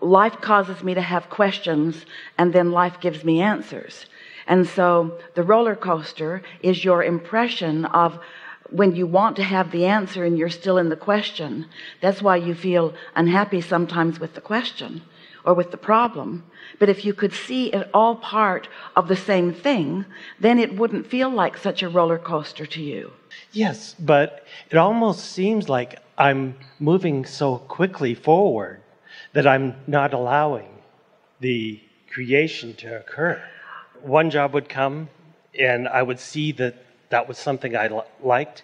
life causes me to have questions, and then life gives me answers. And so the roller coaster is your impression of when you want to have the answer and you're still in the question. That's why you feel unhappy sometimes with the question or with the problem. But if you could see it all part of the same thing, then it wouldn't feel like such a roller coaster to you. Yes, but it almost seems like I'm moving so quickly forward that I'm not allowing the creation to occur. One job would come, and I would see that that was something I liked,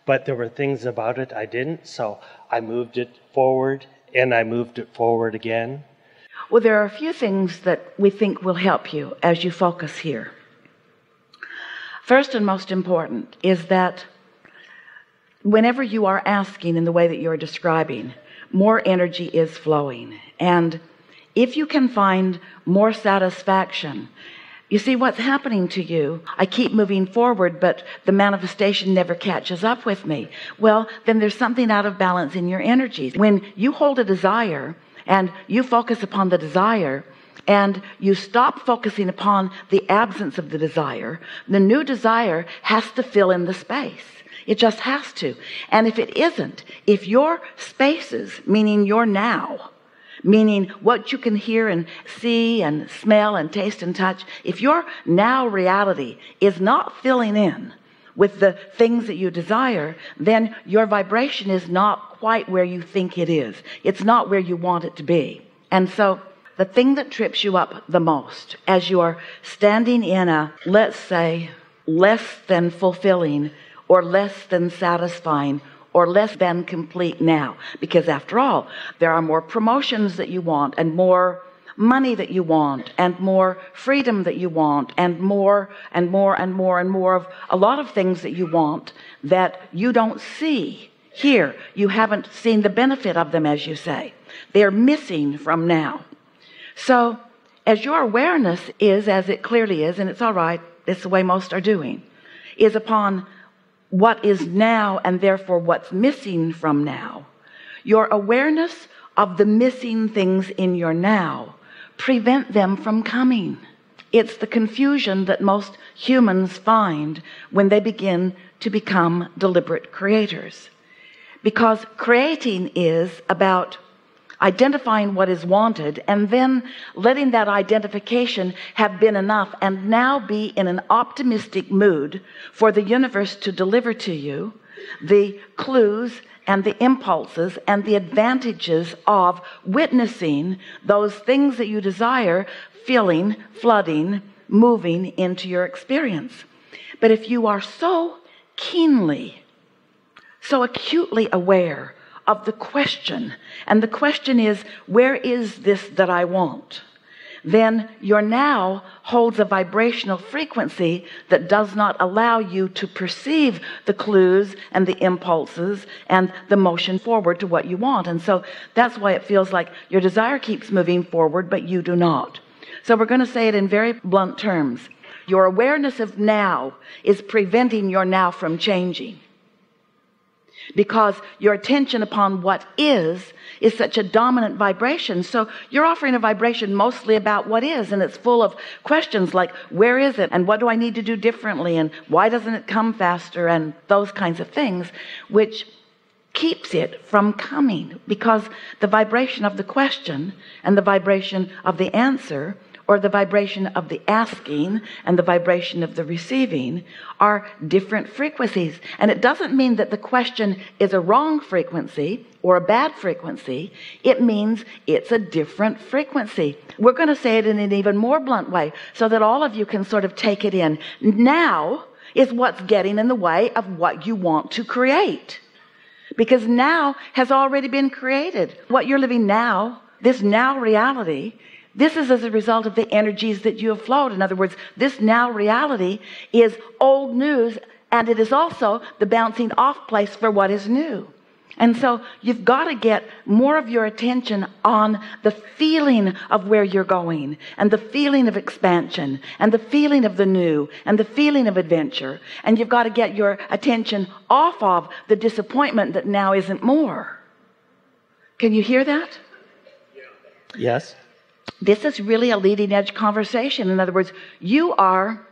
but there were things about it I didn't, so I moved it forward, and I moved it forward again. Well, there are a few things that we think will help you as you focus here. First and most important is that whenever you are asking in the way that you're describing, more energy is flowing. And if you can find more satisfaction, you see what's happening to you. I keep moving forward, but the manifestation never catches up with me. Well, then there's something out of balance in your energies. When you hold a desire and you focus upon the desire and you stop focusing upon the absence of the desire, the new desire has to fill in the space. It just has to. And if it isn't, if your spaces, meaning your now, meaning what you can hear and see and smell and taste and touch, if your now reality is not filling in with the things that you desire, then your vibration is not quite where you think it is. It's not where you want it to be. And so the thing that trips you up the most as you are standing in a, let's say, less than fulfilling or less than satisfying or less than complete now, because after all, there are more promotions that you want, and more money that you want, and more freedom that you want, and more and more and more and more of a lot of things that you want that you don't see here. You haven't seen the benefit of them, as you say. They're missing from now. So as your awareness is, as it clearly is, and it's all right, it's the way most are doing, is upon what is now and therefore what's missing from now, your awareness of the missing things in your now prevent them from coming. It's the confusion that most humans find when they begin to become deliberate creators, because creating is about identifying what is wanted and then letting that identification have been enough and now be in an optimistic mood for the universe to deliver to you the clues and the impulses and the advantages of witnessing those things that you desire filling, flooding, moving into your experience. But if you are so keenly, so acutely aware of the question, and the question is, where is this that I want? Then your now holds a vibrational frequency that does not allow you to perceive the clues and the impulses and the motion forward to what you want. And so that's why it feels like your desire keeps moving forward, but you do not. So we're going to say it in very blunt terms. Your awareness of now is preventing your now from changing, because your attention upon what is such a dominant vibration. So you're offering a vibration mostly about what is, and it's full of questions like, where is it, and what do I need to do differently, and why doesn't it come faster, and those kinds of things, which keeps it from coming, because the vibration of the question and the vibration of the answer, or the vibration of the asking and the vibration of the receiving, are different frequencies. And it doesn't mean that the question is a wrong frequency or a bad frequency. It means it's a different frequency. We're going to say it in an even more blunt way so that all of you can sort of take it in. Now is what's getting in the way of what you want to create, because now has already been created. What you're living now, this now reality, this is as a result of the energies that you have flowed. In other words, this now reality is old news, and it is also the bouncing off place for what is new. And so you've got to get more of your attention on the feeling of where you're going, and the feeling of expansion, and the feeling of the new, and the feeling of adventure. And you've got to get your attention off of the disappointment that now isn't more. Can you hear that? Yes. This is really a leading edge conversation. In other words, you are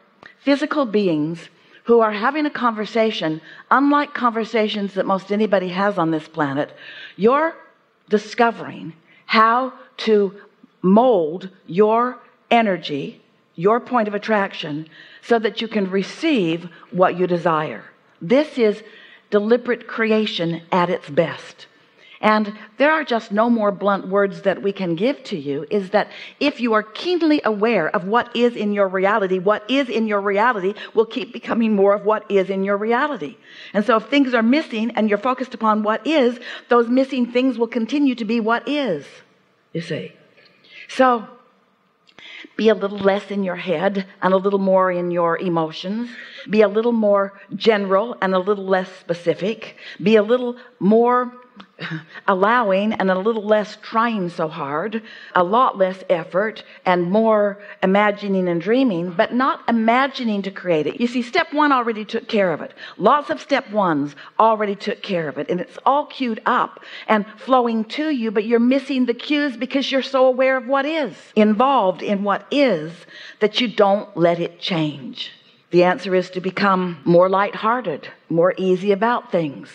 physical beings who are having a conversation unlike conversations that most anybody has on this planet. You're discovering how to mold your energy, your point of attraction, so that you can receive what you desire. This is deliberate creation at its best. And there are just no more blunt words that we can give to you, is that if you are keenly aware of what is in your reality, what is in your reality will keep becoming more of what is in your reality. And so if things are missing and you're focused upon what is, those missing things will continue to be what is, you see. So be a little less in your head and a little more in your emotions. Be a little more general and a little less specific. Be a little more allowing and a little less trying so hard, a lot less effort and more imagining and dreaming, but not imagining to create it. You see, step one already took care of it. Lots of step ones already took care of it, and it's all queued up and flowing to you, but you're missing the cues because you're so aware of what is involved in what is that you don't let it change. The answer is to become more lighthearted, more easy about things,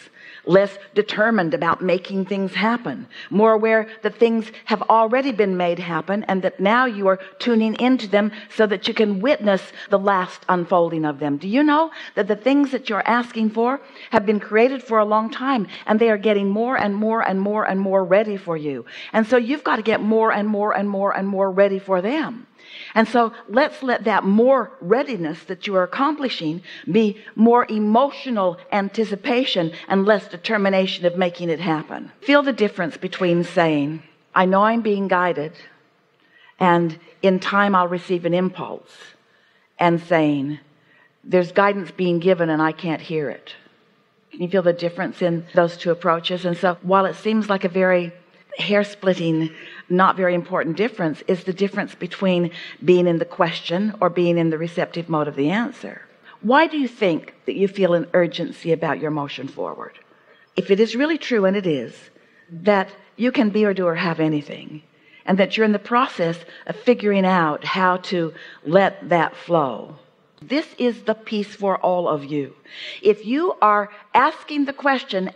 less determined about making things happen, more aware that things have already been made happen and that now you are tuning into them so that you can witness the last unfolding of them. Do you know that the things that you're asking for have been created for a long time, and they are getting more and more and more and more ready for you? And so you've got to get more and more and more and more ready for them. And so let's let that more readiness that you are accomplishing be more emotional anticipation and less determination of making it happen. Feel the difference between saying, I know I'm being guided, and in time I'll receive an impulse, and saying, there's guidance being given and I can't hear it. Can you feel the difference in those two approaches? And so while it seems like a very hair-splitting, not very important difference, is the difference between being in the question or being in the receptive mode of the answer. Why do you think that you feel an urgency about your motion forward? If it is really true, and it is, that you can be or do or have anything, and that you're in the process of figuring out how to let that flow, this is the piece for all of you. If you are asking the question,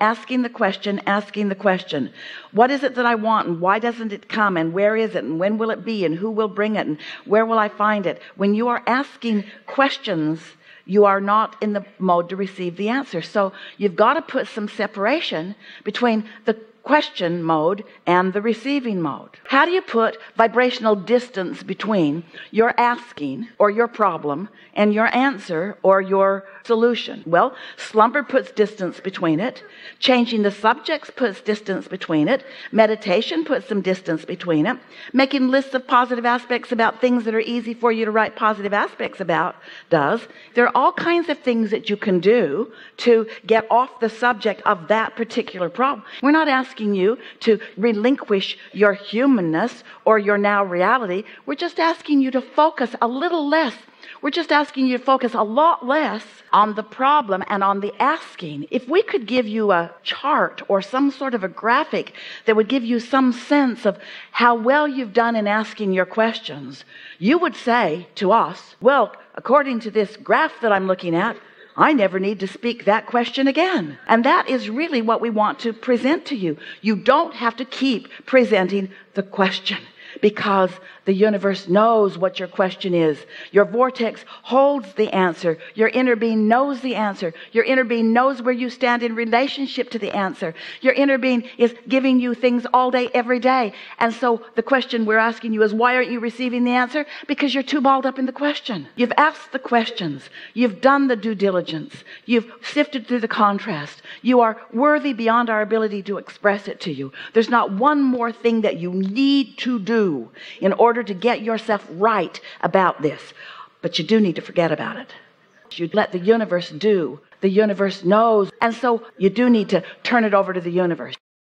what is it that I want, and why doesn't it come, and where is it, and when will it be, and who will bring it, and where will I find it? When you are asking questions, you are not in the mode to receive the answer. So you've got to put some separation between the question mode and the receiving mode. How do you put vibrational distance between your asking or your problem and your answer or your solution? Well, slumber puts distance between it. Changing the subjects puts distance between it. Meditation puts some distance between it. Making lists of positive aspects about things that are easy for you to write positive aspects about does. There are all kinds of things that you can do to get off the subject of that particular problem. We're not asking you to relinquish your humanness or your now reality. We're just asking you to focus a little less. We're just asking you to focus a lot less on the problem and on the asking. If we could give you a chart or some sort of a graphic that would give you some sense of how well you've done in asking your questions, you would say to us, well, according to this graph that I'm looking at, I never need to speak that question again. And that is really what we want to present to you. You don't have to keep presenting the question, because the universe knows what your question is. Your vortex holds the answer. Your inner being knows the answer. Your inner being knows where you stand in relationship to the answer. Your inner being is giving you things all day, every day. And so the question we're asking you is, why aren't you receiving the answer? Because you're too balled up in the question. You've asked the questions. You've done the due diligence. You've sifted through the contrast. You are worthy beyond our ability to express it to you. There's not one more thing that you need to do in order to get yourself right about this. But you do need to forget about it. You let the universe do. The universe knows. And so you do need to turn it over to the universe.